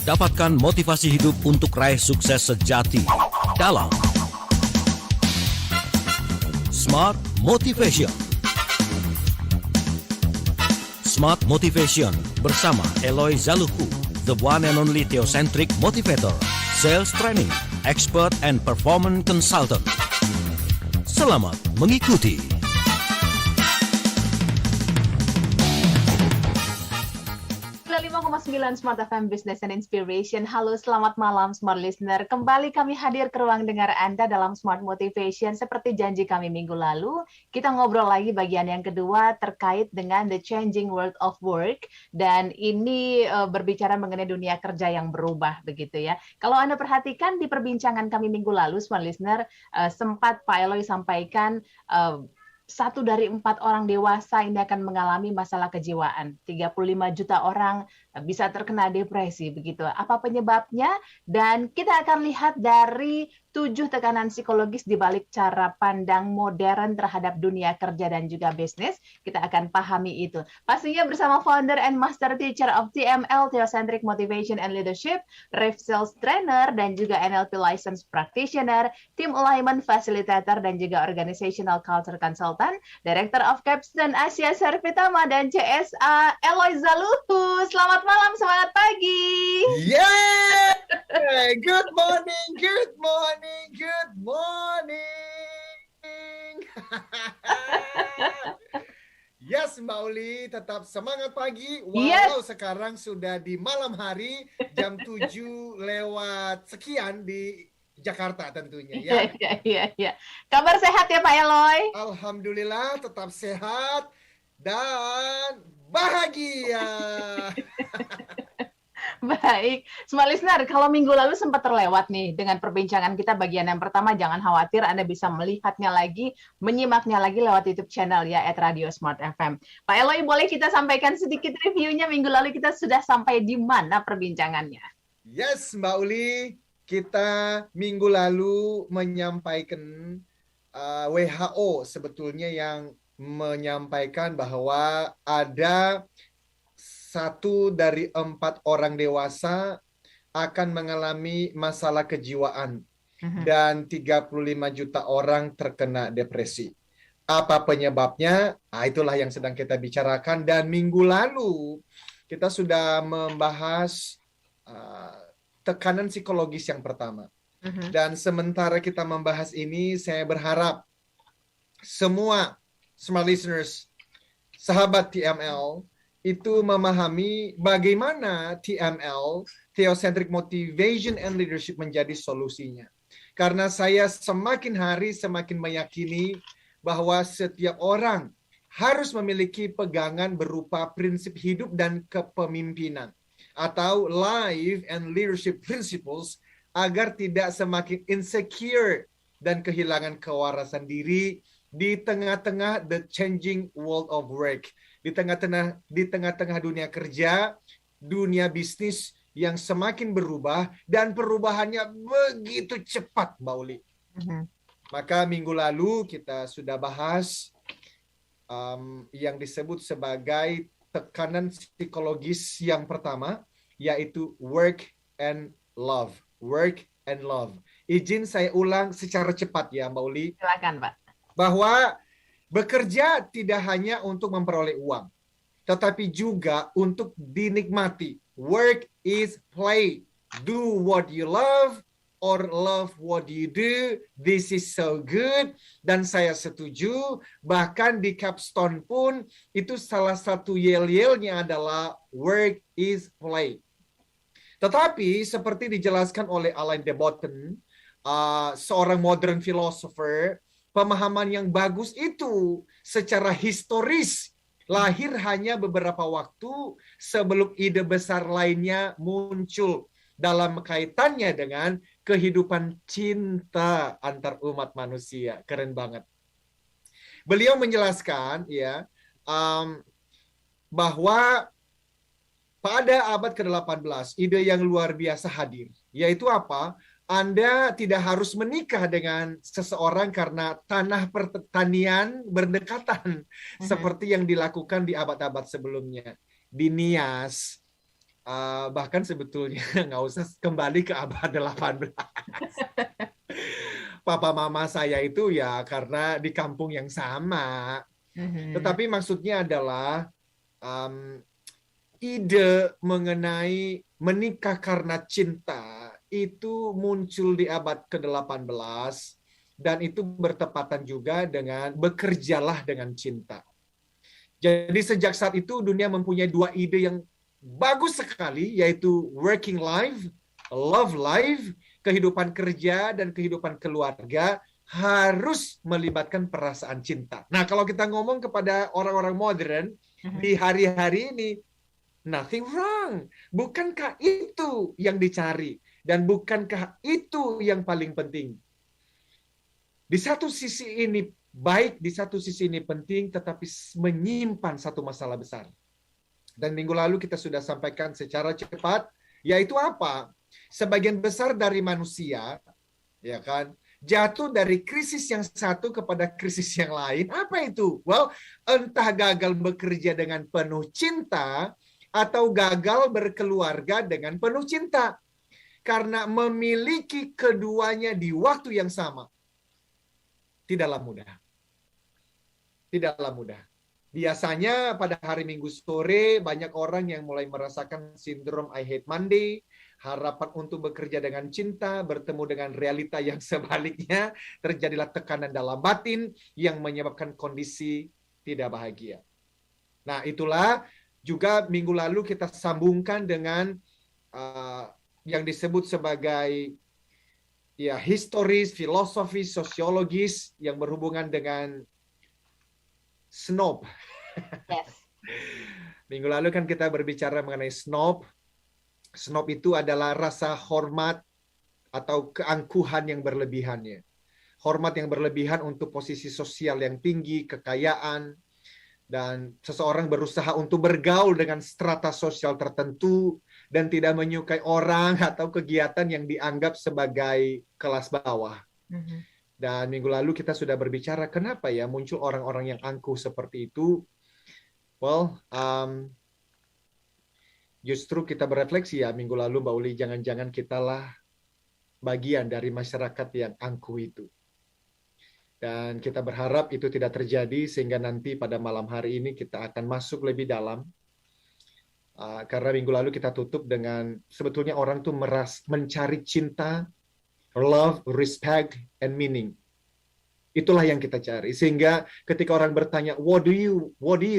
Dapatkan motivasi hidup untuk raih sukses sejati dalam Smart Motivation. Smart Motivation bersama Eloy Zaluku, the one and only theocentric motivator, sales training, expert and performance consultant. Selamat mengikuti. 5,9 Smart FM Business and Inspiration. Halo, selamat malam Smart Listener. Kembali kami hadir ke ruang dengar Anda dalam Smart Motivation. Seperti janji kami minggu lalu, kita ngobrol lagi bagian yang kedua terkait dengan the changing world of work. Dan ini berbicara mengenai dunia kerja yang berubah, begitu ya. Kalau Anda perhatikan di perbincangan kami minggu lalu, Smart Listener, sempat Pak Eloy sampaikan 1 dari 4 orang dewasa ini akan mengalami masalah kejiwaan. 35 juta orang bisa terkena depresi, begitu. Apa penyebabnya? Dan kita akan lihat dari 7 tekanan psikologis di balik cara pandang modern terhadap dunia kerja dan juga bisnis. Kita akan pahami itu. Pastinya bersama founder and master teacher of TML, Theocentric Motivation and Leadership, Ref Sales Trainer, dan juga NLP License Practitioner, Team Alignment Facilitator, dan juga Organizational Culture Consultant, Director of Capstone Asia Servitama, dan CSA Eloy Zaluku. Selamat malam, semangat pagi. Yeah! Good morning, good morning, good morning. Yes, Mbak Uli, tetap semangat pagi. Walau sekarang sudah di malam hari, jam 7 lewat sekian di Jakarta tentunya ya. Iya. Kabar sehat ya Pak Eloy? Alhamdulillah tetap sehat dan bahagia. Baik, Smart Listener, kalau minggu lalu sempat terlewat nih dengan perbincangan kita bagian yang pertama, jangan khawatir, Anda bisa melihatnya lagi, menyimaknya lagi lewat YouTube channel ya, @Radio Smart FM. Pak Eloy, boleh kita sampaikan sedikit reviewnya minggu lalu kita sudah sampai di mana perbincangannya? Yes, Mbak Uli, kita minggu lalu menyampaikan WHO sebetulnya yang menyampaikan bahwa ada 1 dari 4 orang dewasa akan mengalami masalah kejiwaan dan 35 juta orang terkena depresi. Apa penyebabnya? Itulah yang sedang kita bicarakan, dan minggu lalu kita sudah membahas tekanan psikologis yang pertama. Dan sementara kita membahas ini, saya berharap semua Smart Listeners, sahabat TML, itu memahami bagaimana TML, Theocentric Motivation and Leadership, menjadi solusinya. Karena saya semakin hari semakin meyakini bahwa setiap orang harus memiliki pegangan berupa prinsip hidup dan kepemimpinan atau life and leadership principles agar tidak semakin insecure dan kehilangan kewarasan diri di tengah-tengah the changing world of work. Di tengah-tengah dunia kerja, dunia bisnis yang semakin berubah dan perubahannya begitu cepat, Mbak Uli. Maka minggu lalu kita sudah bahas yang disebut sebagai tekanan psikologis yang pertama, yaitu work and love. Work and love. Izin saya ulang secara cepat ya, Mbak Uli. Silakan, Pak. Bahwa bekerja tidak hanya untuk memperoleh uang, tetapi juga untuk dinikmati. Work is play. Do what you love or love what you do. This is so good. Dan saya setuju, bahkan di Capstone pun itu salah satu yel-yelnya adalah work is play. Tetapi seperti dijelaskan oleh Alain de Botton, seorang modern philosopher, pemahaman yang bagus itu secara historis lahir hanya beberapa waktu sebelum ide besar lainnya muncul dalam kaitannya dengan kehidupan cinta antar umat manusia. Keren banget. Beliau menjelaskan ya bahwa pada abad ke-18 ide yang luar biasa hadir, yaitu apa? Anda tidak harus menikah dengan seseorang karena tanah pertanian berdekatan seperti yang dilakukan di abad-abad sebelumnya. Di Nias, bahkan sebetulnya nggak usah kembali ke abad 18. Papa mama saya itu ya karena di kampung yang sama. Tetapi maksudnya adalah ide mengenai menikah karena cinta itu muncul di abad ke-18 dan itu bertepatan juga dengan bekerjalah dengan cinta. Jadi sejak saat itu dunia mempunyai dua ide yang bagus sekali, yaitu working life, love life, kehidupan kerja dan kehidupan keluarga harus melibatkan perasaan cinta. Nah, kalau kita ngomong kepada orang-orang modern di hari-hari ini, nothing wrong. Bukankah itu yang dicari? Dan bukankah itu yang paling penting? Di satu sisi ini baik, di satu sisi ini penting, tetapi menyimpan satu masalah besar. Dan minggu lalu kita sudah sampaikan secara cepat, yaitu apa? Sebagian besar dari manusia, ya kan, jatuh dari krisis yang satu kepada krisis yang lain. Apa itu? Well, entah gagal bekerja dengan penuh cinta, atau gagal berkeluarga dengan penuh cinta. Karena memiliki keduanya di waktu yang sama. Tidaklah mudah. Tidaklah mudah. Biasanya pada hari Minggu sore, banyak orang yang mulai merasakan sindrom I hate Monday, harapan untuk bekerja dengan cinta, bertemu dengan realita yang sebaliknya, terjadilah tekanan dalam batin yang menyebabkan kondisi tidak bahagia. Nah, itulah juga minggu lalu kita sambungkan dengan yang disebut sebagai ya historis, filosofis, sosiologis yang berhubungan dengan snob. Yes. Minggu lalu kan kita berbicara mengenai snob. Snob itu adalah rasa hormat atau keangkuhan yang berlebihannya. Hormat yang berlebihan untuk posisi sosial yang tinggi, kekayaan, dan seseorang berusaha untuk bergaul dengan strata sosial tertentu dan tidak menyukai orang atau kegiatan yang dianggap sebagai kelas bawah. Dan minggu lalu kita sudah berbicara kenapa ya muncul orang-orang yang angkuh seperti itu. Well, justru kita berefleksi ya minggu lalu Mbak Uli, jangan-jangan kitalah bagian dari masyarakat yang angkuh itu. Dan kita berharap itu tidak terjadi sehingga nanti pada malam hari ini kita akan masuk lebih dalam. Karena minggu lalu kita tutup dengan sebetulnya orang tuh mencari cinta, love, respect, and meaning. Itulah yang kita cari. Sehingga ketika orang bertanya, what do you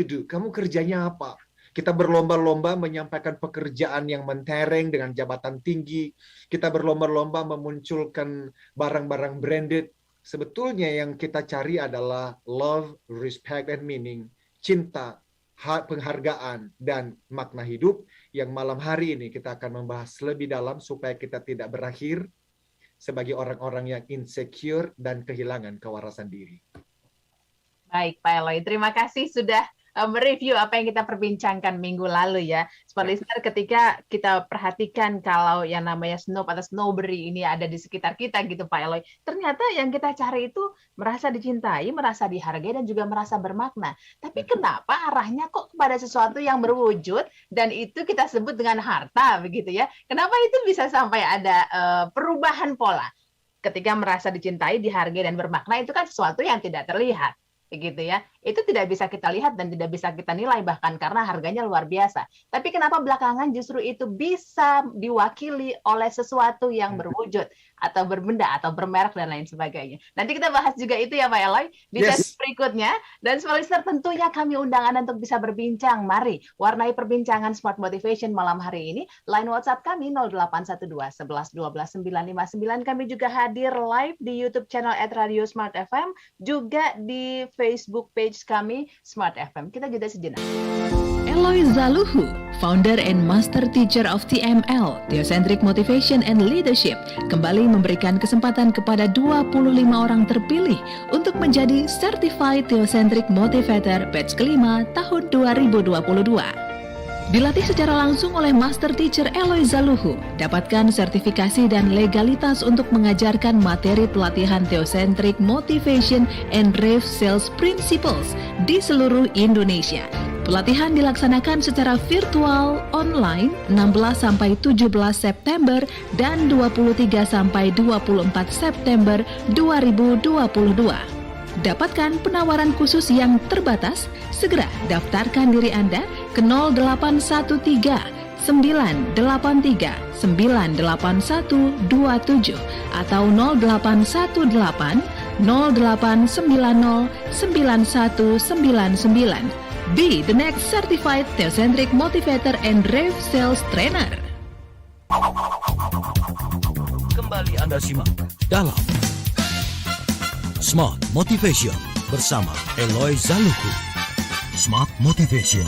do? Kamu kerjanya apa? Kita berlomba-lomba menyampaikan pekerjaan yang mentereng dengan jabatan tinggi. Kita berlomba-lomba memunculkan barang-barang branded. Sebetulnya yang kita cari adalah love, respect, and meaning. Cinta, penghargaan, dan makna hidup yang malam hari ini kita akan membahas lebih dalam supaya kita tidak berakhir sebagai orang-orang yang insecure dan kehilangan kewarasan diri. Baik, Pak Eloy. Terima kasih sudah mereview apa yang kita perbincangkan minggu lalu ya. Smart listener, ketika kita perhatikan kalau yang namanya snob atau snobbery ini ada di sekitar kita gitu Pak Eloy, ternyata yang kita cari itu merasa dicintai, merasa dihargai, dan juga merasa bermakna. Tapi kenapa arahnya kok kepada sesuatu yang berwujud dan itu kita sebut dengan harta begitu ya? Kenapa itu bisa sampai ada perubahan pola? Ketika merasa dicintai, dihargai, dan bermakna itu kan sesuatu yang tidak terlihat. Begitu ya, itu tidak bisa kita lihat dan tidak bisa kita nilai bahkan karena harganya luar biasa. Tapi kenapa belakangan justru itu bisa diwakili oleh sesuatu yang berwujud atau berbenda atau bermerek dan lain sebagainya. Nanti kita bahas juga itu ya Pak Eloy di sesi berikutnya. Dan Smart Listener, tentunya kami undang Anda untuk bisa berbincang. Mari warnai perbincangan Smart Motivation malam hari ini. Line WhatsApp kami 0812 11 12 959. Kami juga hadir live di YouTube channel @Radio Smart FM, juga di Facebook page kami Smart FM. Kita jeda sejenak. Eloy Zaluhu, founder and master teacher of TML, Theocentric Motivation and Leadership, kembali memberikan kesempatan kepada 25 orang terpilih untuk menjadi Certified Theocentric Motivator batch kelima tahun 2022. Dilatih secara langsung oleh Master Teacher Eloy Zaluhu, dapatkan sertifikasi dan legalitas untuk mengajarkan materi pelatihan Theocentric Motivation and Rave Sales Principles di seluruh Indonesia. Pelatihan dilaksanakan secara virtual online 16-17 September dan 23-24 September 2022. Dapatkan penawaran khusus yang terbatas, segera daftarkan diri Anda ke 0813 983 98127 atau 0818 0890 9199. Be the next certified Theocentric Motivator and Rave Sales Trainer. Kembali Anda simak dalam Smart Motivation bersama Eloy Zaluku. Smart Motivation.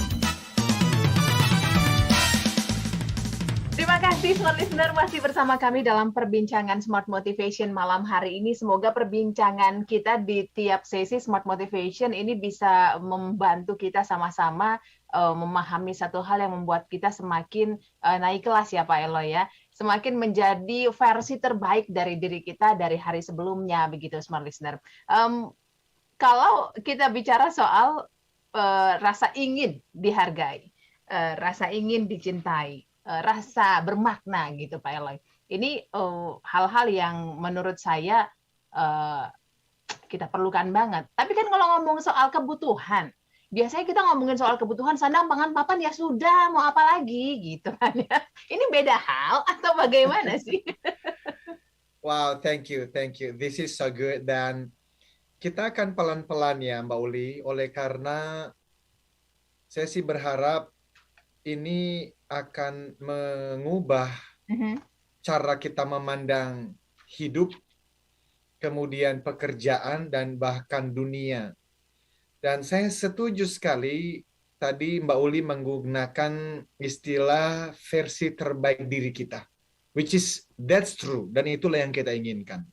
Terima kasih Smart Listener masih bersama kami dalam perbincangan Smart Motivation malam hari ini. Semoga perbincangan kita di tiap sesi Smart Motivation ini bisa membantu kita sama-sama memahami satu hal yang membuat kita semakin naik kelas ya Pak Eloy ya. Semakin menjadi versi terbaik dari diri kita dari hari sebelumnya begitu Smart Listener. Kalau kita bicara soal rasa ingin dihargai, rasa ingin dicintai, rasa bermakna gitu Pak Eloy. Ini hal-hal yang menurut saya kita perlukan banget. Tapi kan kalau ngomong soal kebutuhan, biasanya kita ngomongin soal kebutuhan sandang, pangan, papan ya sudah, mau apa lagi gitu kan ya. Ini beda hal atau bagaimana sih? Wow, thank you. This is so good. Dan kita akan pelan-pelan ya Mbak Uli, oleh karena saya sih berharap ini akan mengubah cara kita memandang hidup, kemudian pekerjaan, dan bahkan dunia. Dan saya setuju sekali tadi Mbak Uli menggunakan istilah versi terbaik diri kita. Which is, that's true. Dan itulah yang kita inginkan.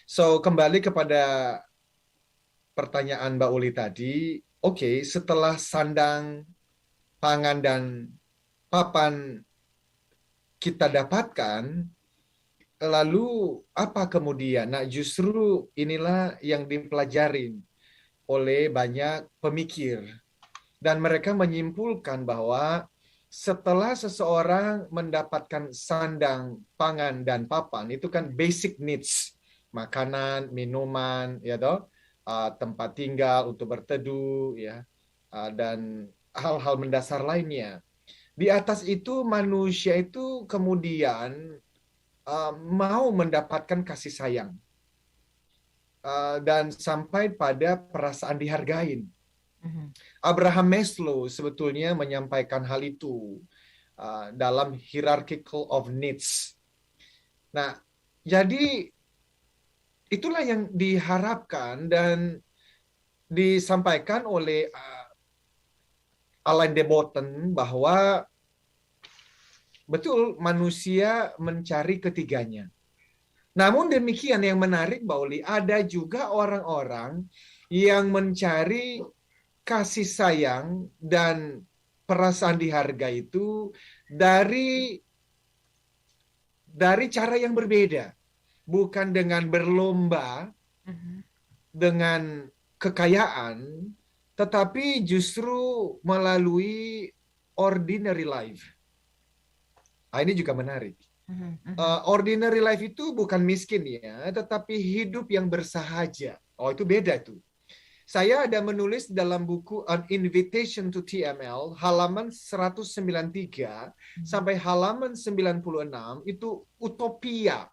So, kembali kepada pertanyaan Mbak Uli tadi, oke, setelah sandang, pangan, dan papan kita dapatkan, lalu apa kemudian? Nah, justru inilah yang dipelajarin oleh banyak pemikir. Dan mereka menyimpulkan bahwa setelah seseorang mendapatkan sandang, pangan, dan papan, itu kan basic needs. Makanan, minuman, ya toh, tempat tinggal untuk berteduh, ya, dan hal-hal mendasar lainnya. Di atas itu manusia itu kemudian mau mendapatkan kasih sayang dan sampai pada perasaan dihargain. Abraham Maslow sebetulnya menyampaikan hal itu dalam hierarchical of needs. Nah, jadi itulah yang diharapkan dan disampaikan oleh Alain de Botton bahwa betul manusia mencari ketiganya. Namun demikian yang menarik Mbak Uli, ada juga orang-orang yang mencari kasih sayang dan perasaan dihargai itu dari cara yang berbeda. Bukan dengan berlomba dengan kekayaan, tetapi justru melalui ordinary life. Ini juga menarik. Ordinary life itu bukan miskin ya, tetapi hidup yang bersahaja. Itu beda tuh. Saya ada menulis dalam buku An Invitation to TML, halaman 193 sampai halaman 96, itu utopia.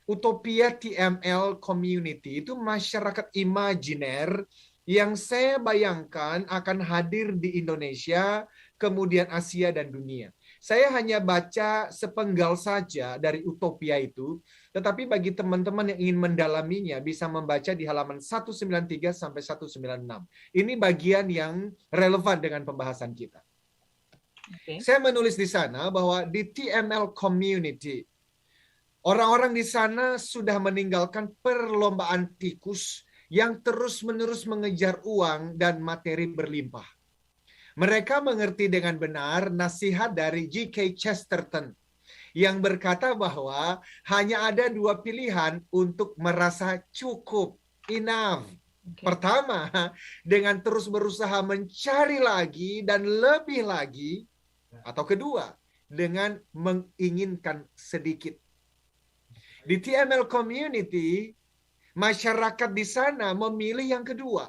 Utopia TML community, itu masyarakat imajiner yang saya bayangkan akan hadir di Indonesia, kemudian Asia dan dunia. Saya hanya baca sepenggal saja dari utopia itu, tetapi bagi teman-teman yang ingin mendalaminya bisa membaca di halaman 193 sampai 196. Ini bagian yang relevan dengan pembahasan kita. Okay. Saya menulis di sana bahwa di TML community, orang-orang di sana sudah meninggalkan perlombaan tikus yang terus-menerus mengejar uang dan materi berlimpah. Mereka mengerti dengan benar nasihat dari G.K. Chesterton yang berkata bahwa hanya ada dua pilihan untuk merasa cukup, enough. Oke. Pertama, dengan terus berusaha mencari lagi dan lebih lagi. Atau kedua, dengan menginginkan sedikit. Di TML Community, masyarakat di sana memilih yang kedua.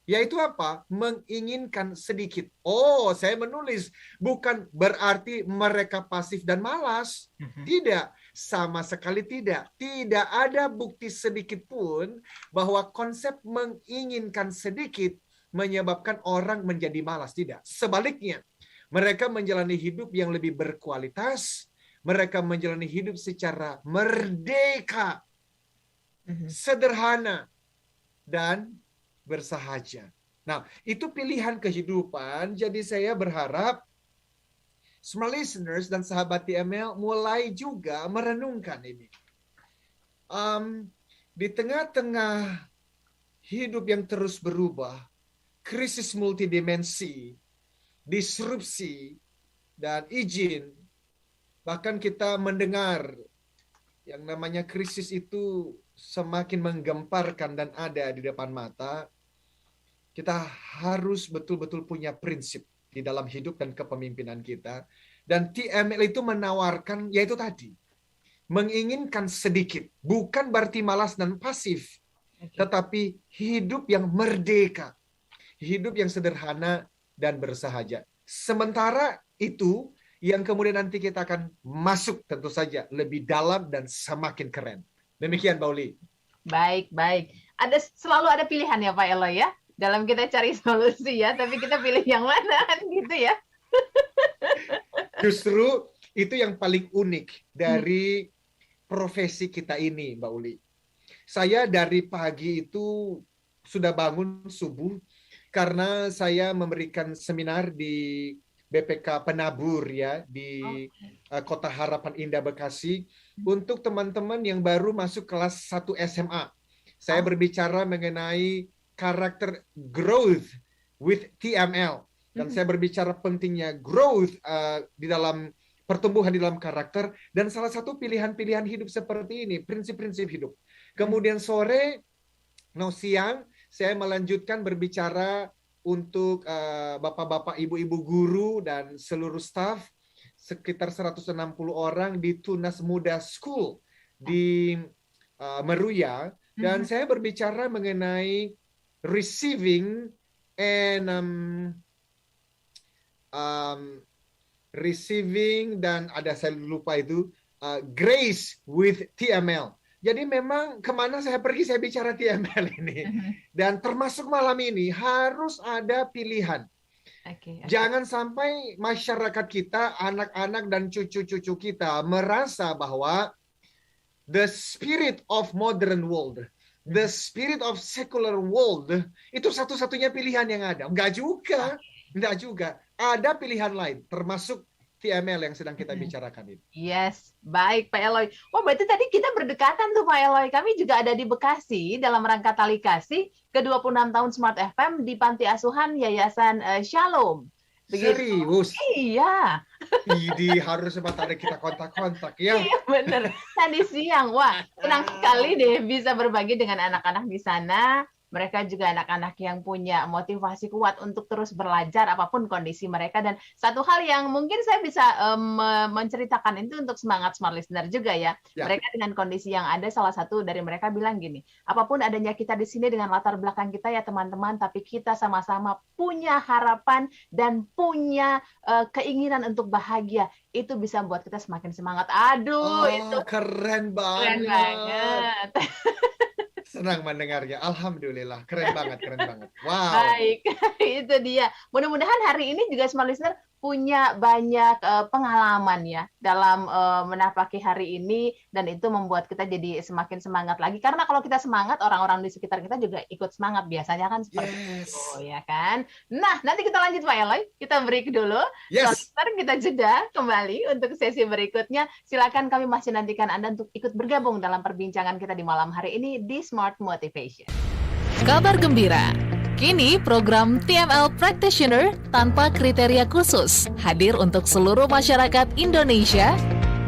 Yaitu apa? Menginginkan sedikit. Oh, saya menulis. Bukan berarti mereka pasif dan malas. Tidak. Sama sekali tidak. Tidak ada bukti sedikit pun bahwa konsep menginginkan sedikit menyebabkan orang menjadi malas. Tidak. Sebaliknya, mereka menjalani hidup yang lebih berkualitas. Mereka menjalani hidup secara merdeka, sederhana, dan bersahaja. Nah, itu pilihan kehidupan. Jadi saya berharap smart listeners dan sahabat TML mulai juga merenungkan ini. Di tengah-tengah hidup yang terus berubah, krisis multidimensi, disrupsi, dan izin, bahkan kita mendengar yang namanya krisis itu semakin menggemparkan dan ada di depan mata. Kita harus betul-betul punya prinsip di dalam hidup dan kepemimpinan kita. Dan TML itu menawarkan, yaitu tadi, menginginkan sedikit. Bukan berarti malas dan pasif, tetapi hidup yang merdeka. Hidup yang sederhana dan bersahaja. Sementara itu, yang kemudian nanti kita akan masuk tentu saja lebih dalam dan semakin keren. Demikian, Pauli. Baik. Selalu ada pilihan ya Pak Eloy ya? Dalam kita cari solusi ya, tapi kita pilih yang mana gitu ya. Justru itu yang paling unik dari profesi kita ini, Mbak Uli. Saya dari pagi itu sudah bangun subuh karena saya memberikan seminar di BPK Penabur ya di Kota Harapan Indah Bekasi untuk teman-teman yang baru masuk kelas 1 SMA. Saya berbicara mengenai karakter growth with TML. Dan saya berbicara pentingnya growth di dalam pertumbuhan di dalam karakter. Dan salah satu pilihan-pilihan hidup seperti ini, prinsip-prinsip hidup. Kemudian siang, saya melanjutkan berbicara untuk bapak-bapak, ibu-ibu guru, dan seluruh staf, sekitar 160 orang di Tunas Muda School di Meruya. Dan saya berbicara mengenai receiving dan ada saya lupa itu grace with TML. Jadi memang kemana saya pergi saya bicara TML ini. Dan termasuk malam ini harus ada pilihan. Jangan sampai masyarakat kita, anak-anak dan cucu-cucu kita merasa bahwa the spirit of modern world, the spirit of secular world, itu satu-satunya pilihan yang ada. Enggak juga. Ada pilihan lain, termasuk TML yang sedang kita bicarakan ini. Yes, baik Pak Eloy. Wah, berarti tadi kita berdekatan tuh Pak Eloy. Kami juga ada di Bekasi dalam rangka tali kasih ke-26 tahun Smart FM di Panti Asuhan Yayasan Shalom. Serius? Iya. Ini harus sempat ada kita kontak-kontak ya. Iya bener. Tadi siang, wah senang sekali deh bisa berbagi dengan anak-anak di sana. Mereka juga anak-anak yang punya motivasi kuat untuk terus belajar apapun kondisi mereka. Dan satu hal yang mungkin saya bisa menceritakan itu untuk semangat smart listener juga ya. Mereka dengan kondisi yang ada, salah satu dari mereka bilang gini, apapun adanya kita di sini dengan latar belakang kita ya teman-teman, tapi kita sama-sama punya harapan dan punya keinginan untuk bahagia. Itu bisa buat kita semakin semangat. Aduh, itu keren banget. Keren banget. Senang mendengarnya. Alhamdulillah. Keren banget. Wow. Baik, itu dia. Mudah-mudahan hari ini juga smart listener punya banyak pengalaman ya dalam menapaki hari ini, dan itu membuat kita jadi semakin semangat lagi. Karena kalau kita semangat, orang-orang di sekitar kita juga ikut semangat. Biasanya kan seperti itu, ya kan? Nah, nanti kita lanjut Pak Eloy. Kita break dulu. Smart kita jeda kembali untuk sesi berikutnya. Silakan, kami masih nantikan Anda untuk ikut bergabung dalam perbincangan kita di malam hari ini di Smart Motivation. Kabar gembira. Kini program TML Practitioner tanpa kriteria khusus hadir untuk seluruh masyarakat Indonesia.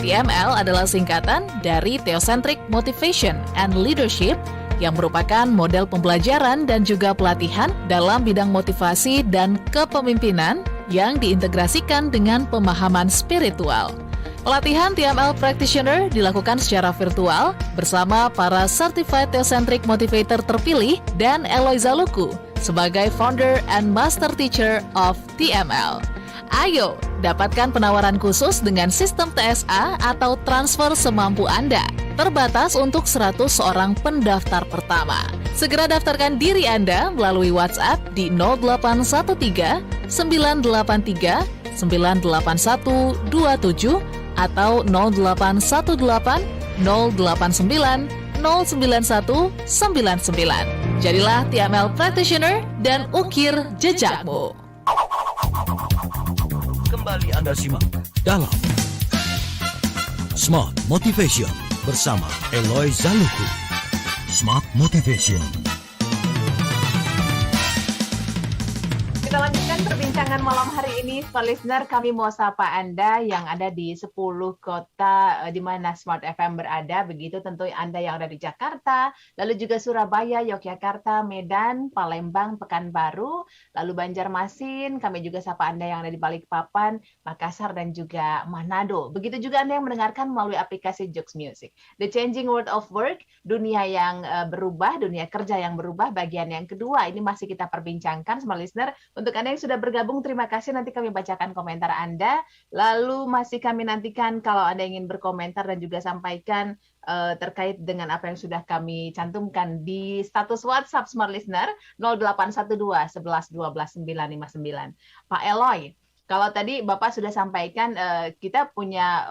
TML adalah singkatan dari Theocentric Motivation and Leadership yang merupakan model pembelajaran dan juga pelatihan dalam bidang motivasi dan kepemimpinan yang diintegrasikan dengan pemahaman spiritual. Pelatihan TML Practitioner dilakukan secara virtual bersama para Certified Theocentric Motivator terpilih dan Eloy Zaluku sebagai Founder and Master Teacher of TML. Ayo, dapatkan penawaran khusus dengan sistem TSA atau transfer semampu Anda. Terbatas untuk 100 orang pendaftar pertama. Segera daftarkan diri Anda melalui WhatsApp di 0813 983 98127 atau 0818 089 09199. Jadilah TML Practitioner dan ukir jejakmu. Kembali Anda simak dalam Smart Motivation bersama Eloy Zaluku. Smart Motivation. Kita lanjutkan perbincangan malam hari ini, Smart Listener. Kami mau sapa Anda yang ada di 10 kota di mana Smart FM berada. Begitu tentu Anda yang ada di Jakarta, lalu juga Surabaya, Yogyakarta, Medan, Palembang, Pekanbaru, lalu Banjarmasin. Kami juga sapa Anda yang ada di Balikpapan, Makassar, dan juga Manado. Begitu juga Anda yang mendengarkan melalui aplikasi Joox Music. The Changing World of Work, dunia yang berubah, dunia kerja yang berubah, bagian yang kedua. Ini masih kita perbincangkan, Smart Listener. Untuk Anda yang sudah bergabung, terima kasih. Nanti kami bacakan komentar Anda. Lalu masih kami nantikan kalau Anda ingin berkomentar dan juga sampaikan terkait dengan apa yang sudah kami cantumkan di status WhatsApp Smart Listener 0812 11 12 959. Pak Eloy, kalau tadi Bapak sudah sampaikan kita punya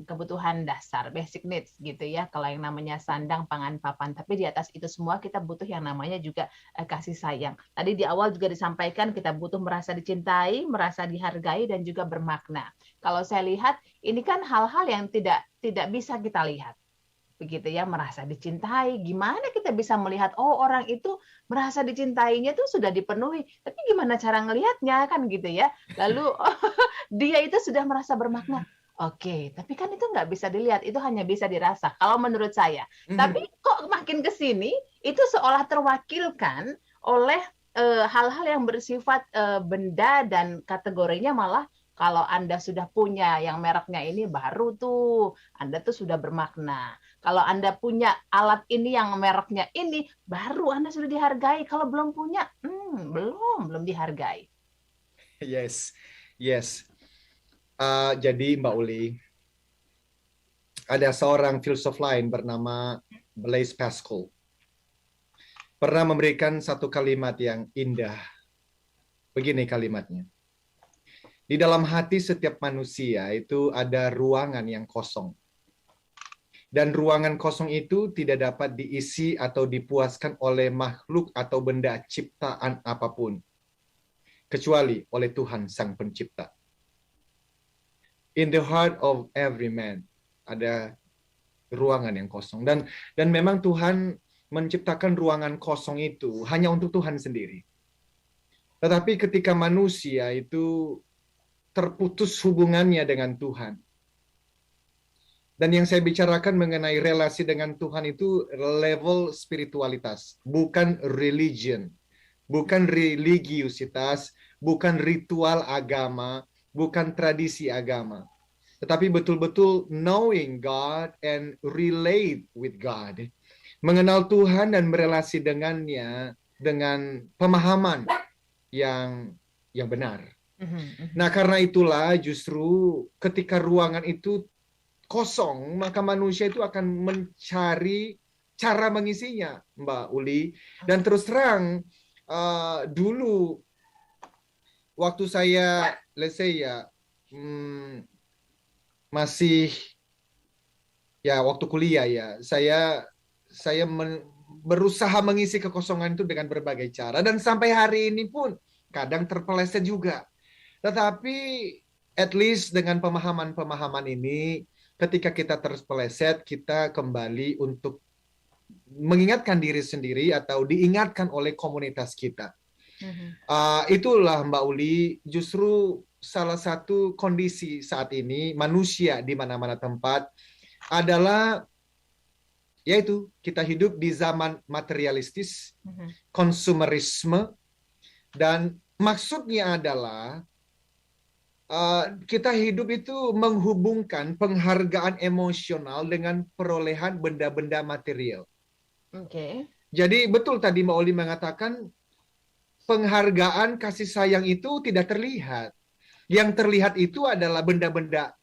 kebutuhan dasar, basic needs gitu ya. Kalau yang namanya sandang, pangan, papan. Tapi di atas itu semua kita butuh yang namanya juga kasih sayang. Tadi di awal juga disampaikan kita butuh merasa dicintai, merasa dihargai, dan juga bermakna. Kalau saya lihat ini kan hal-hal yang tidak bisa kita lihat. Begitu ya, merasa dicintai. Gimana kita bisa melihat, oh orang itu merasa dicintainya tuh sudah dipenuhi. Tapi gimana cara ngelihatnya kan gitu ya. Lalu dia itu sudah merasa bermakna. Oke, tapi kan itu nggak bisa dilihat. Itu hanya bisa dirasa. Kalau menurut saya. Tapi kok makin ke sini, itu seolah terwakilkan oleh hal-hal yang bersifat benda dan kategorinya malah kalau Anda sudah punya yang mereknya ini baru tuh Anda tuh sudah bermakna. Kalau Anda punya alat ini yang mereknya ini baru Anda sudah dihargai. Kalau belum punya, belum dihargai. Yes. Jadi Mbak Uli, ada seorang filsuf lain bernama Blaise Pascal. Pernah memberikan satu kalimat yang indah. Begini kalimatnya. Di dalam hati setiap manusia itu ada ruangan yang kosong. Dan ruangan kosong itu tidak dapat diisi atau dipuaskan oleh makhluk atau benda ciptaan apapun. Kecuali oleh Tuhan Sang Pencipta. In the heart of every man ada ruangan yang kosong. Dan memang Tuhan menciptakan ruangan kosong itu hanya untuk Tuhan sendiri. Tetapi ketika manusia itu terputus hubungannya dengan Tuhan. Dan yang saya bicarakan mengenai relasi dengan Tuhan itu level spiritualitas, bukan religion, bukan religiusitas, bukan ritual agama, bukan tradisi agama. Tetapi betul-betul knowing God and relate with God. Mengenal Tuhan dan berelasi dengannya dengan pemahaman yang benar. Nah, karena itulah justru ketika ruangan itu kosong, maka manusia itu akan mencari cara mengisinya, Mbak Uli. Dan terus terang, dulu waktu saya, let's say ya, masih ya waktu kuliah ya, saya berusaha mengisi kekosongan itu dengan berbagai cara. Dan sampai hari ini pun kadang terpeleset juga. Tetapi at least dengan pemahaman-pemahaman ini, ketika kita terpeleset, kita kembali untuk mengingatkan diri sendiri atau diingatkan oleh komunitas kita. Itulah Mbak Uli, justru salah satu kondisi saat ini manusia di mana-mana tempat adalah Yaitu kita hidup di zaman materialistis, Mhm. konsumerisme, dan maksudnya adalah kita hidup itu menghubungkan penghargaan emosional dengan perolehan benda-benda material. Oke. Jadi betul tadi Mbak Oli mengatakan penghargaan kasih sayang itu tidak terlihat. Yang terlihat itu adalah benda-benda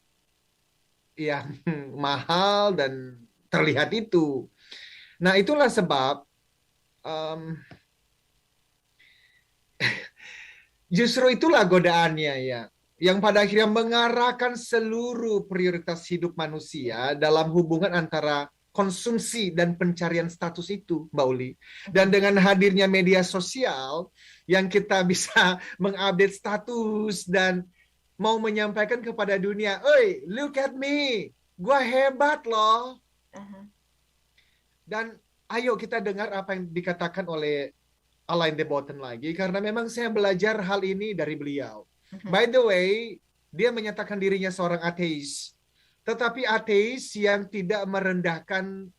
yang mahal dan terlihat itu. Nah, itulah sebab justru itulah godaannya ya, yang pada akhirnya mengarahkan seluruh prioritas hidup manusia dalam hubungan antara konsumsi dan pencarian status itu, Mbak Uli. Dan dengan hadirnya media sosial yang kita bisa mengupdate status dan mau menyampaikan kepada dunia, "Oi, look at me, gua hebat loh." Dan ayo kita dengar apa yang dikatakan oleh Alain de Botton lagi, karena memang saya belajar hal ini dari beliau. By the way, dia menyatakan dirinya seorang ateis, tetapi ateis yang tidak merendahkan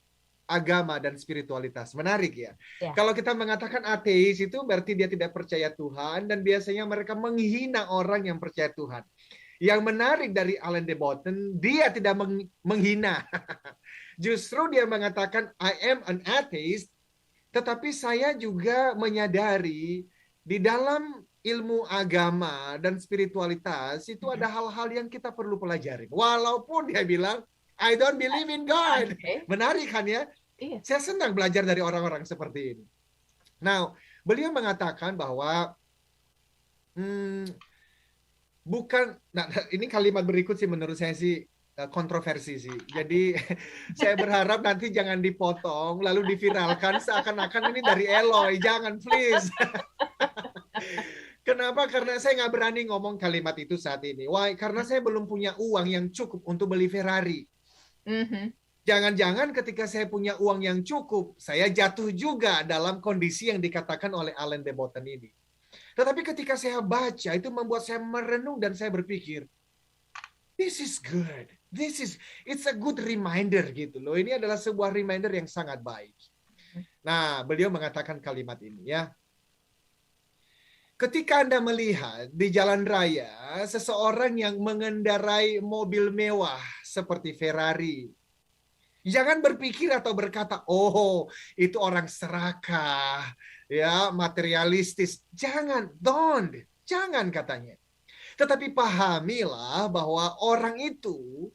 agama dan spiritualitas. Menarik ya. Ya. Kalau kita mengatakan ateis itu berarti dia tidak percaya Tuhan, dan biasanya mereka menghina orang yang percaya Tuhan. Yang menarik dari Alain de Botton, dia tidak menghina. Justru dia mengatakan, I am an atheist, tetapi saya juga menyadari di dalam ilmu agama dan spiritualitas itu ada hal-hal yang kita perlu pelajari. Walaupun dia bilang, I don't believe in God. Okay. Menarik kan ya? Iya. Saya senang belajar dari orang-orang seperti ini. Nah, beliau mengatakan bahwa bukan, nah ini kalimat berikut sih menurut saya sih kontroversi sih. Jadi saya berharap nanti jangan dipotong lalu diviralkan seakan-akan ini dari Eloy. Jangan, please. Kenapa? Karena saya nggak berani ngomong kalimat itu saat ini. Why? Karena saya belum punya uang yang cukup untuk beli Ferrari. Jangan-jangan ketika saya punya uang yang cukup, saya jatuh juga dalam kondisi yang dikatakan oleh Alain de Botton ini. Tetapi ketika saya baca, itu membuat saya merenung dan saya berpikir, this is good. It's a good reminder gitu loh. Ini adalah sebuah reminder yang sangat baik. Nah, beliau mengatakan kalimat ini ya. Ketika Anda melihat di jalan raya seseorang yang mengendarai mobil mewah seperti Ferrari, jangan berpikir atau berkata, "Oh, itu orang serakah, ya, materialistis." Jangan katanya. Tetapi pahamilah bahwa orang itu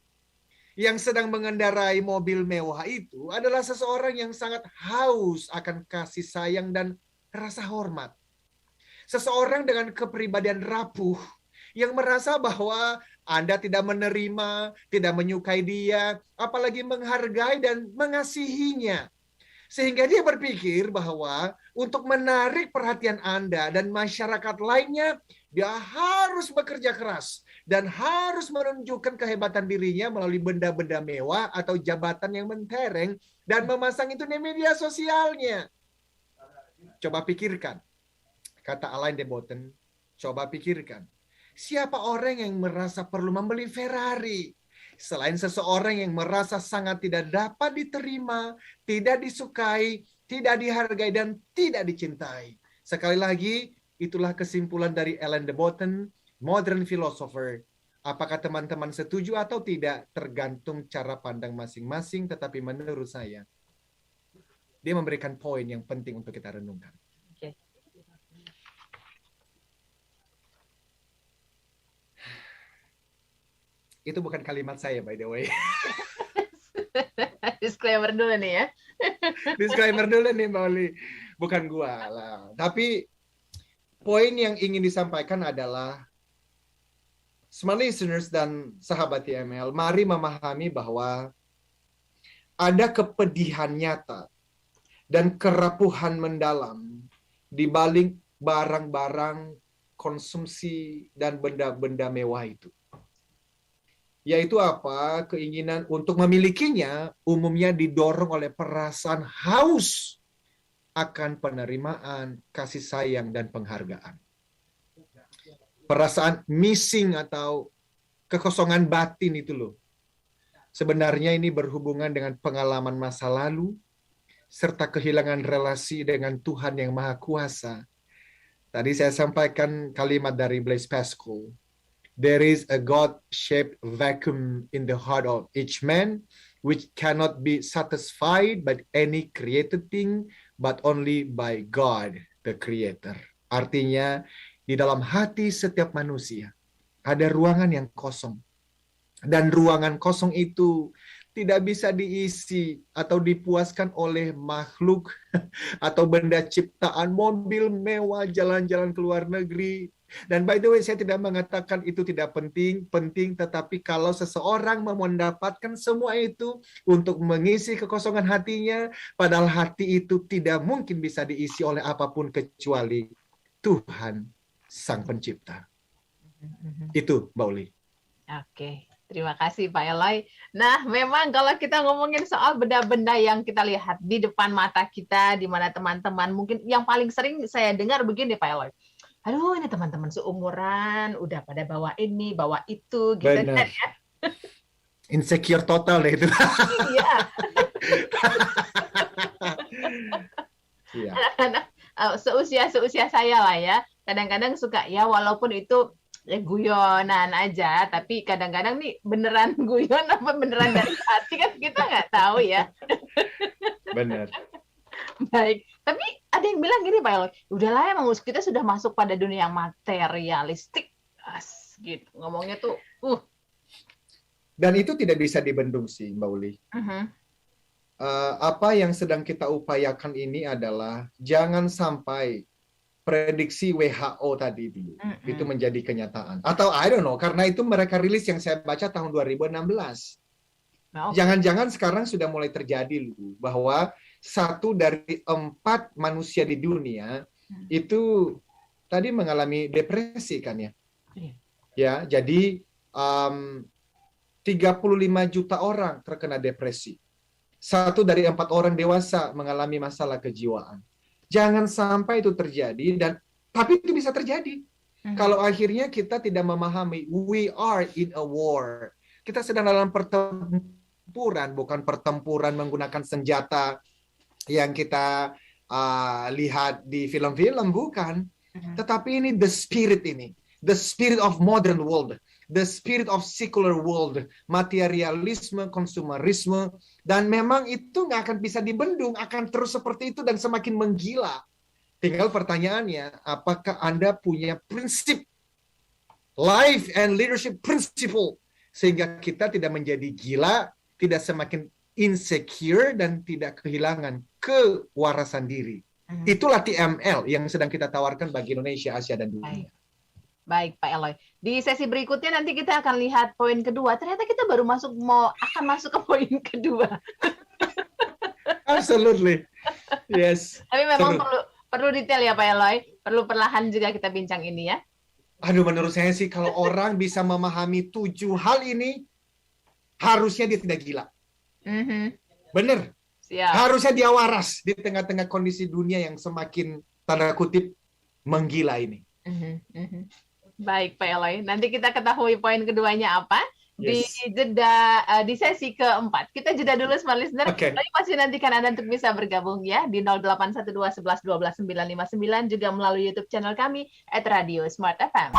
yang sedang mengendarai mobil mewah itu adalah seseorang yang sangat haus akan kasih sayang dan rasa hormat. Seseorang dengan kepribadian rapuh yang merasa bahwa Anda tidak menerima, tidak menyukai dia, apalagi menghargai dan mengasihinya. Sehingga dia berpikir bahwa untuk menarik perhatian Anda dan masyarakat lainnya, dia harus bekerja keras dan harus menunjukkan kehebatan dirinya melalui benda-benda mewah atau jabatan yang mentereng dan memasang itu di media sosialnya. Coba pikirkan. Kata Alain de Botton, coba pikirkan. Siapa orang yang merasa perlu membeli Ferrari? Selain seseorang yang merasa sangat tidak dapat diterima, tidak disukai, tidak dihargai, dan tidak dicintai. Sekali lagi, itulah kesimpulan dari Alain de Botton, modern philosopher. Apakah teman-teman setuju atau tidak, tergantung cara pandang masing-masing, tetapi menurut saya, dia memberikan poin yang penting untuk kita renungkan. Itu bukan kalimat saya, by the way. Disclaimer dulu nih ya. Disclaimer dulu nih, Mbak Oli. Bukan gua lah. Tapi poin yang ingin disampaikan adalah smart listeners dan sahabat TML, mari memahami bahwa ada kepedihan nyata dan kerapuhan mendalam di balik barang-barang konsumsi dan benda-benda mewah itu. Yaitu apa? Keinginan untuk memilikinya umumnya didorong oleh perasaan haus akan penerimaan, kasih sayang, dan penghargaan. Perasaan missing atau kekosongan batin itu loh. Sebenarnya ini berhubungan dengan pengalaman masa lalu, serta kehilangan relasi dengan Tuhan yang Maha Kuasa. Tadi saya sampaikan kalimat dari Blaise Pascal. There is a God-shaped vacuum in the heart of each man, which cannot be satisfied by any created thing, but only by God, the Creator. Artinya, di dalam hati setiap manusia, ada ruangan yang kosong. Dan ruangan kosong itu tidak bisa diisi atau dipuaskan oleh makhluk atau benda ciptaan, mobil mewah, jalan-jalan ke luar negeri. Dan by the way, saya tidak mengatakan itu tidak penting, tetapi kalau seseorang mau mendapatkan semua itu untuk mengisi kekosongan hatinya, padahal hati itu tidak mungkin bisa diisi oleh apapun kecuali Tuhan Sang Pencipta. Itu, Mbak Uli. Oke. Terima kasih Pak Eloy. Nah, memang kalau kita ngomongin soal benda-benda yang kita lihat di depan mata kita, di mana teman-teman, mungkin yang paling sering saya dengar begini Pak Eloy. Aduh, ini teman-teman seumuran, udah pada bawa ini, bawa itu, gitu kan ya. Insecure total deh itu. Iya. Iya. Anak-anak seusia saya lah ya, kadang-kadang suka ya walaupun itu guyonan aja, tapi kadang-kadang nih beneran guyon apa beneran dari hati kan kita nggak tahu ya. Benar. Baik, tapi ada yang bilang gini Pak Eloy, udahlah emang kita sudah masuk pada dunia yang materialistik, gitu ngomongnya tuh. Dan itu tidak bisa dibendung sih Mbak Uli. Apa yang sedang kita upayakan ini adalah jangan sampai prediksi WHO tadi itu menjadi kenyataan. Atau I don't know, karena itu mereka rilis yang saya baca tahun 2016. Jangan-jangan sekarang sudah mulai terjadi bahwa 1 dari 4 manusia di dunia itu tadi mengalami depresi kan ya. Ya, jadi 35 juta orang terkena depresi. 1 dari 4 orang dewasa mengalami masalah kejiwaan. Jangan sampai itu terjadi, tapi itu bisa terjadi. Kalau akhirnya kita tidak memahami, we are in a war. Kita sedang dalam pertempuran, bukan pertempuran menggunakan senjata yang kita lihat di film-film, bukan. Tetapi ini the spirit of modern world, the spirit of secular world, materialisme, konsumerisme, dan memang itu nggak akan bisa dibendung, akan terus seperti itu dan semakin menggila. Tinggal pertanyaannya, apakah Anda punya prinsip life and leadership principle sehingga kita tidak menjadi gila, tidak semakin insecure, dan tidak kehilangan kewarasan diri. Itulah TML yang sedang kita tawarkan bagi Indonesia, Asia, dan dunia. Baik Pak Eloy. Di sesi berikutnya nanti kita akan lihat poin kedua. Ternyata kita baru akan masuk ke poin kedua. Absolutely. Yes. Tapi memang perlu detail ya Pak Eloy. Perlu perlahan juga kita bincang ini ya. Aduh, menurut saya sih kalau orang bisa memahami 7 hal ini, harusnya dia tidak gila. Bener. Siap. Harusnya dia waras di tengah-tengah kondisi dunia yang semakin tanda kutip menggila ini. Baik Pak Eloy, nanti kita ketahui poin keduanya apa di Yes. di sesi keempat. Kita jeda dulu Smart Listener. Oke. Tapi masih nantikan Anda untuk bisa bergabung ya di 0812 11 12 959 juga melalui YouTube channel kami @Radio Smart FM.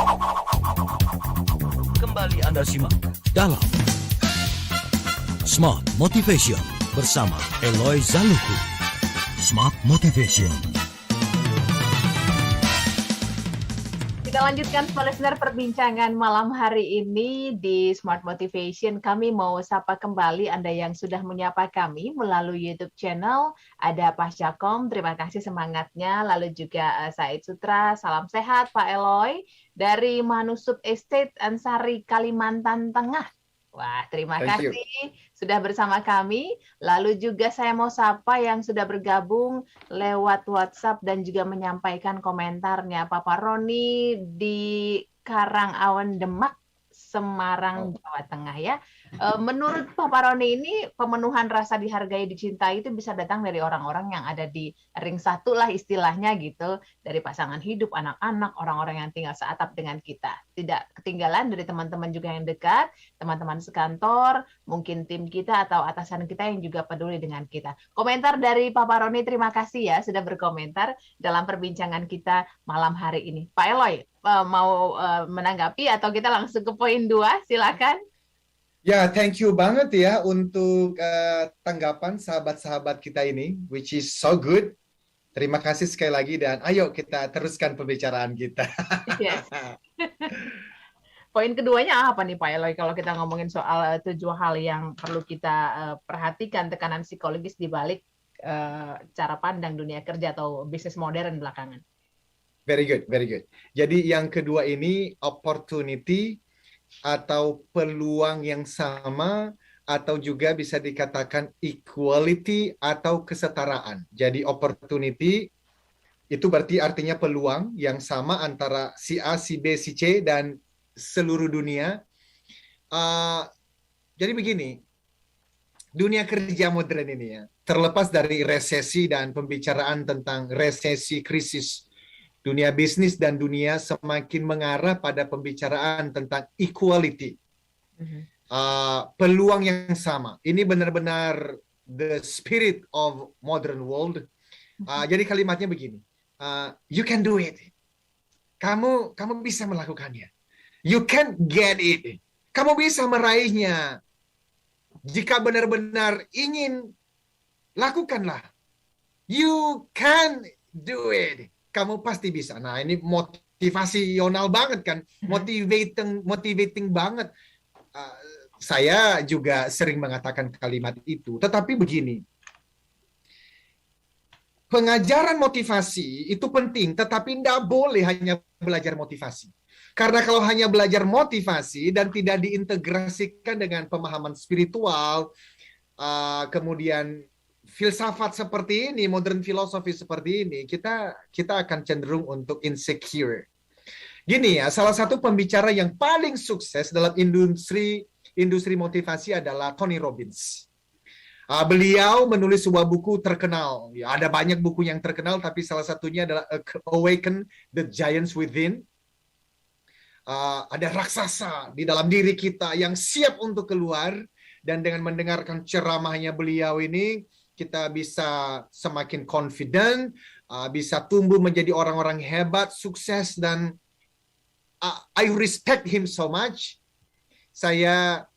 Kembali Anda simak dalam Smart Motivation bersama Eloy Zaluku. Smart Motivation. Kita lanjutkan Smart Listener perbincangan malam hari ini di Smart Motivation. Kami mau sapa kembali Anda yang sudah menyapa kami melalui YouTube channel. Ada Pak Syakom, terima kasih semangatnya. Lalu juga Said Sutra, salam sehat Pak Eloy. Dari Manusub Estate Ansari, Kalimantan Tengah. Wah, terima Thank you. kasih sudah bersama kami. Lalu juga saya mau sapa yang sudah bergabung lewat WhatsApp dan juga menyampaikan komentarnya. Papa Roni di Karangawan Demak, Semarang, Jawa Tengah ya. Menurut Papa Roni ini pemenuhan rasa dihargai, dicintai itu bisa datang dari orang-orang yang ada di ring satu lah istilahnya gitu, dari pasangan hidup, anak-anak, orang-orang yang tinggal seatap dengan kita. Tidak ketinggalan dari teman-teman juga yang dekat, teman-teman sekantor, mungkin tim kita atau atasan kita yang juga peduli dengan kita. Komentar dari Papa Roni, terima kasih ya sudah berkomentar dalam perbincangan kita malam hari ini. Pak Eloy, mau menanggapi atau kita langsung ke poin 2? Silakan. Ya, thank you banget ya untuk tanggapan sahabat-sahabat kita ini, which is so good. Terima kasih sekali lagi dan ayo kita teruskan pembicaraan kita. Yes. Poin keduanya apa nih Pak Eloy kalau kita ngomongin soal 7 hal yang perlu kita perhatikan, tekanan psikologis di balik cara pandang dunia kerja atau bisnis modern belakangan? Very good, very good. Jadi yang kedua ini opportunity atau peluang yang sama atau juga bisa dikatakan equality atau kesetaraan. Jadi opportunity itu berarti artinya peluang yang sama antara si A, si B, si C dan seluruh dunia. Jadi begini, dunia kerja modern ini ya, terlepas dari resesi dan pembicaraan tentang resesi, krisis, dunia bisnis dan dunia semakin mengarah pada pembicaraan tentang equality. Peluang yang sama. Ini benar-benar the spirit of modern world. Jadi kalimatnya begini. You can do it. Kamu bisa melakukannya. You can get it. Kamu bisa meraihnya. Jika benar-benar ingin, lakukanlah. You can do it. Kamu pasti bisa. Nah, ini motivasional banget kan, motivating banget. Saya juga sering mengatakan kalimat itu. Tetapi begini, pengajaran motivasi itu penting, tetapi tidak boleh hanya belajar motivasi. Karena kalau hanya belajar motivasi dan tidak diintegrasikan dengan pemahaman spiritual, kemudian filsafat seperti ini, modern filosofi seperti ini, kita akan cenderung untuk insecure. Gini ya, salah satu pembicara yang paling sukses dalam industri motivasi adalah Tony Robbins. Beliau menulis sebuah buku terkenal. Ya, ada banyak buku yang terkenal, tapi salah satunya adalah Awaken the Giants Within. Ada raksasa di dalam diri kita yang siap untuk keluar, dan dengan mendengarkan ceramahnya beliau ini, kita bisa semakin confident, bisa tumbuh menjadi orang-orang hebat, sukses, dan I respect him so much. Saya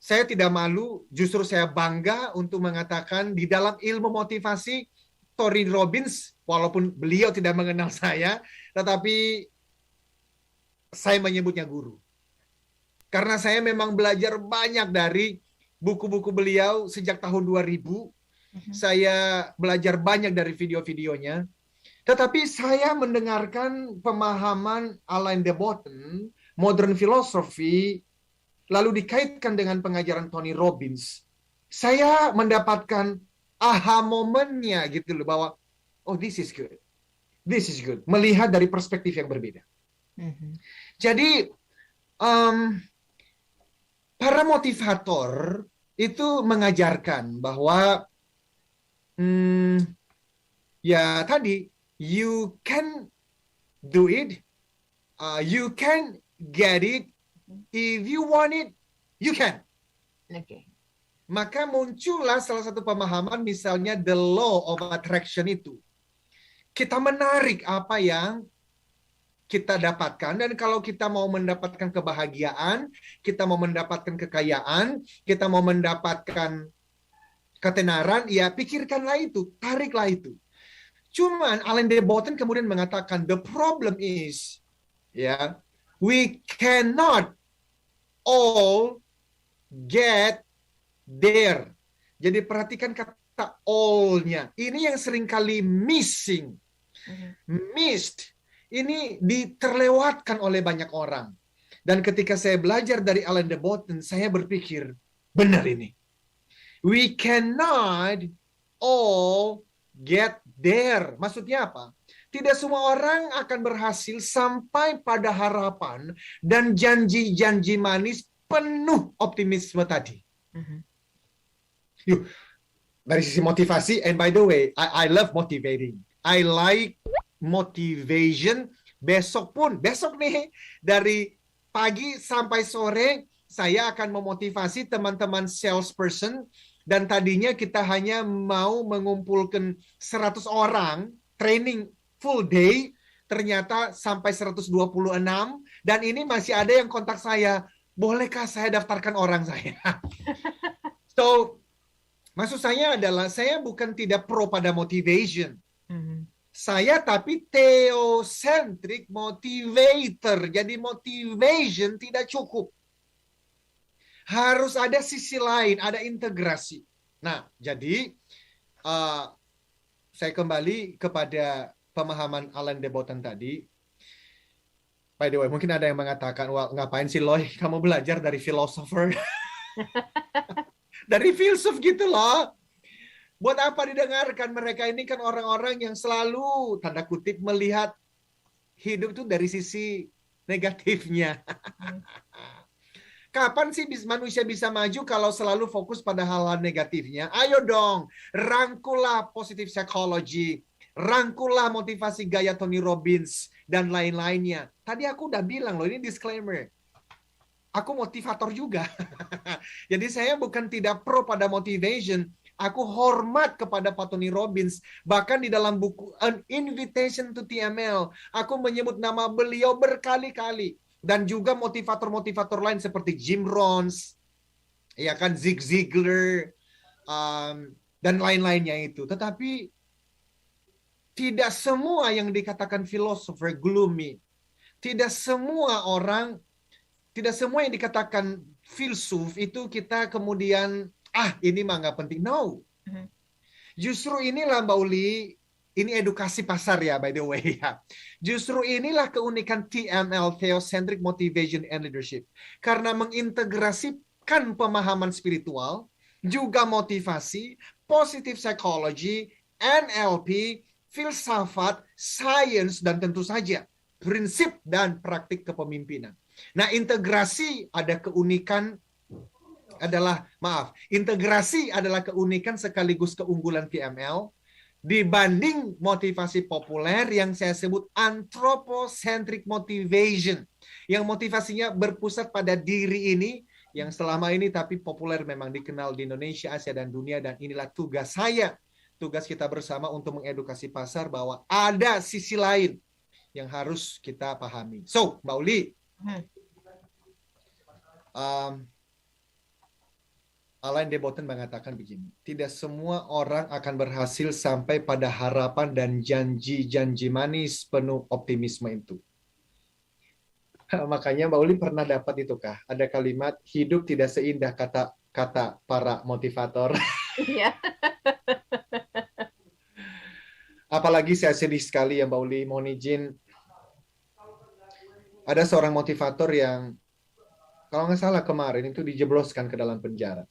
tidak malu, justru saya bangga untuk mengatakan di dalam ilmu motivasi, Tony Robbins, walaupun beliau tidak mengenal saya, tetapi saya menyebutnya guru. Karena saya memang belajar banyak dari buku-buku beliau sejak tahun 2000. Saya belajar banyak dari video-videonya. Tetapi saya mendengarkan pemahaman Alain de Botton, modern philosophy, lalu dikaitkan dengan pengajaran Tony Robbins. Saya mendapatkan aha momennya gitu loh, bahwa oh, this is good. This is good. Melihat dari perspektif yang berbeda. Jadi para motivator itu mengajarkan bahwa ya tadi, you can do it, you can get it, if you want it, you can. Okay. Maka muncullah salah satu pemahaman, misalnya the law of attraction itu. Kita menarik apa yang kita dapatkan, dan kalau kita mau mendapatkan kebahagiaan, kita mau mendapatkan kekayaan, kita mau mendapatkan ketenaran, ya pikirkanlah itu, tariklah itu. Cuman Alain de Botton kemudian mengatakan, the problem is, ya, we cannot all get there. Jadi perhatikan kata all-nya. Ini yang seringkali missing, missed. Ini terlewatkan oleh banyak orang. Dan ketika saya belajar dari Alain de Botton, saya berpikir, benar ini. We cannot all get there. Maksudnya apa? Tidak semua orang akan berhasil sampai pada harapan dan janji-janji manis penuh optimisme tadi. Yuk, dari sisi motivasi, and by the way, I love motivating. I like motivation. Besok nih, dari pagi sampai sore, saya akan memotivasi teman-teman salesperson. Dan tadinya kita hanya mau mengumpulkan 100 orang, training full day, ternyata sampai 126, dan ini masih ada yang kontak saya, bolehkah saya daftarkan orang saya? So, maksud saya adalah, saya bukan tidak pro pada motivation. Saya tapi theocentric motivator. Jadi motivation tidak cukup. Harus ada sisi lain, ada integrasi. Nah, jadi saya kembali kepada pemahaman Alain de Botton tadi. By the way, mungkin ada yang mengatakan, wah ngapain sih Loy, kamu belajar dari philosopher? Dari filsuf gitu loh. Buat apa didengarkan? Mereka ini kan orang-orang yang selalu, tanda kutip, melihat hidup itu dari sisi negatifnya. Kapan sih manusia bisa maju kalau selalu fokus pada hal-hal negatifnya? Ayo dong, rangkullah positive psychology, rangkullah motivasi gaya Tony Robbins, dan lain-lainnya. Tadi aku udah bilang loh, ini disclaimer. Aku motivator juga. Jadi saya bukan tidak pro pada motivation. Aku hormat kepada Pak Tony Robbins. Bahkan di dalam buku An Invitation to TML, aku menyebut nama beliau berkali-kali. Dan juga motivator-motivator lain seperti Jim Rohns, ya kan, Zig Ziglar, dan lain-lainnya itu. Tetapi tidak semua yang dikatakan philosopher gloomy. Tidak semua yang dikatakan filsuf itu kita kemudian, ini mah nggak penting. No. Justru inilah Mbak Uli, ini edukasi pasar ya, by the way ya. Justru inilah keunikan TML, Theocentric Motivation and Leadership. Karena mengintegrasikan pemahaman spiritual, juga motivasi, positive psychology, NLP, filsafat, science, dan tentu saja prinsip dan praktik kepemimpinan. Nah, integrasi adalah keunikan sekaligus keunggulan TML dibanding motivasi populer yang saya sebut anthropocentric motivation, yang motivasinya berpusat pada diri ini, yang selama ini tapi populer memang dikenal di Indonesia, Asia, dan dunia. Dan inilah tugas kita bersama untuk mengedukasi pasar bahwa ada sisi lain yang harus kita pahami. So, Mbak Uli, Alain de Botton mengatakan begini, tidak semua orang akan berhasil sampai pada harapan dan janji-janji manis penuh optimisme itu. Makanya Mbak Uli pernah dapat itu kah? Ada kalimat, hidup tidak seindah kata para motivator. Iya. Apalagi saya sedih sekali ya Mbak Uli, mohon izin. Ada seorang motivator yang, kalau nggak salah kemarin itu dijebloskan ke dalam penjara.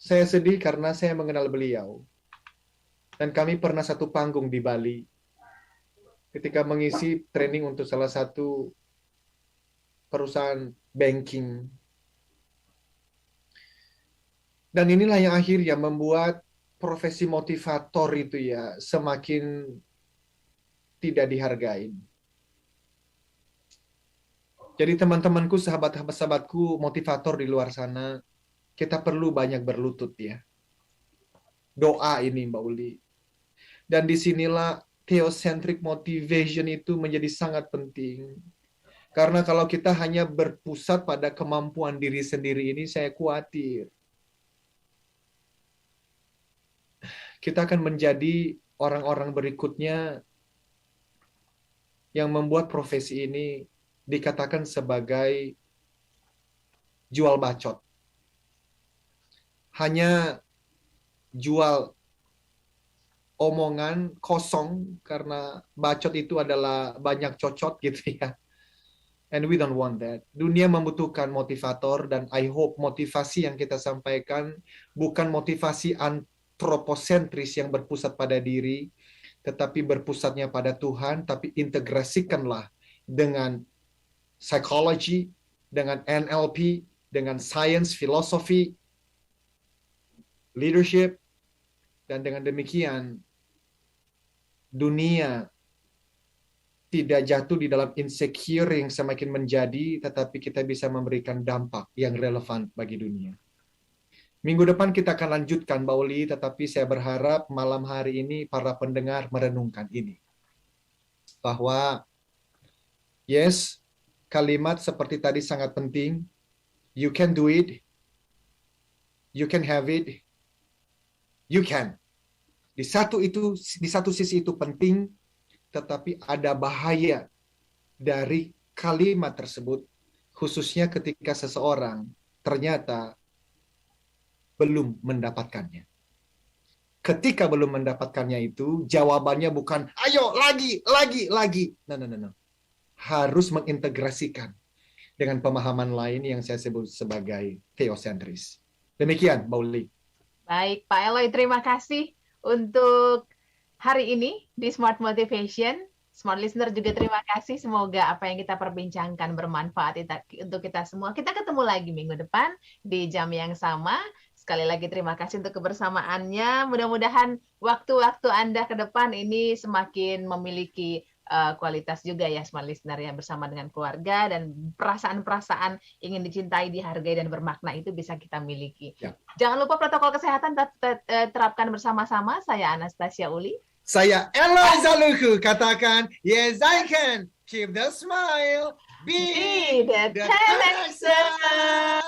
Saya sedih karena saya mengenal beliau. Dan kami pernah satu panggung di Bali. Ketika mengisi training untuk salah satu perusahaan banking. Dan inilah yang akhirnya membuat profesi motivator itu ya semakin tidak dihargai. Jadi teman-temanku, sahabat-sahabatku, motivator di luar sana, kita perlu banyak berlutut ya. Doa ini Mbak Uli. Dan disinilah theocentric motivation itu menjadi sangat penting. Karena kalau kita hanya berpusat pada kemampuan diri sendiri ini, saya khawatir kita akan menjadi orang-orang berikutnya yang membuat profesi ini dikatakan sebagai jual bacot. Hanya jual omongan kosong karena bacot itu adalah banyak cocot gitu ya. And we don't want that. Dunia membutuhkan motivator dan I hope motivasi yang kita sampaikan bukan motivasi tropocentris yang berpusat pada diri, tetapi berpusatnya pada Tuhan, tapi integrasikanlah dengan psikologi, dengan NLP, dengan sains, filosofi, leadership, dan dengan demikian dunia tidak jatuh di dalam insecure yang semakin menjadi, tetapi kita bisa memberikan dampak yang relevan bagi dunia. Minggu depan kita akan lanjutkan, Bauli, tetapi saya berharap malam hari ini para pendengar merenungkan ini. Bahwa, yes, kalimat seperti tadi sangat penting. You can do it. You can have it. You can. Di satu sisi itu penting, tetapi ada bahaya dari kalimat tersebut, khususnya ketika seseorang ternyata belum mendapatkannya. Ketika belum mendapatkannya itu, jawabannya bukan, ayo lagi. No. Harus mengintegrasikan dengan pemahaman lain yang saya sebut sebagai theosentris. Demikian, Bauli. Baik, Pak Eloy, terima kasih untuk hari ini di Smart Motivation. Smart Listener juga terima kasih. Semoga apa yang kita perbincangkan bermanfaat untuk kita semua. Kita ketemu lagi minggu depan di jam yang sama. Sekali lagi terima kasih untuk kebersamaannya. Mudah-mudahan waktu-waktu Anda ke depan ini semakin memiliki kualitas juga ya, Smart Listener, ya, bersama dengan keluarga, dan perasaan-perasaan ingin dicintai, dihargai, dan bermakna itu bisa kita miliki. Ya. Jangan lupa protokol kesehatan terapkan bersama-sama. Saya Anastasia Uli. Saya Eloy Zaluhu. Katakan, yes I can. Keep the smile. Be the connection.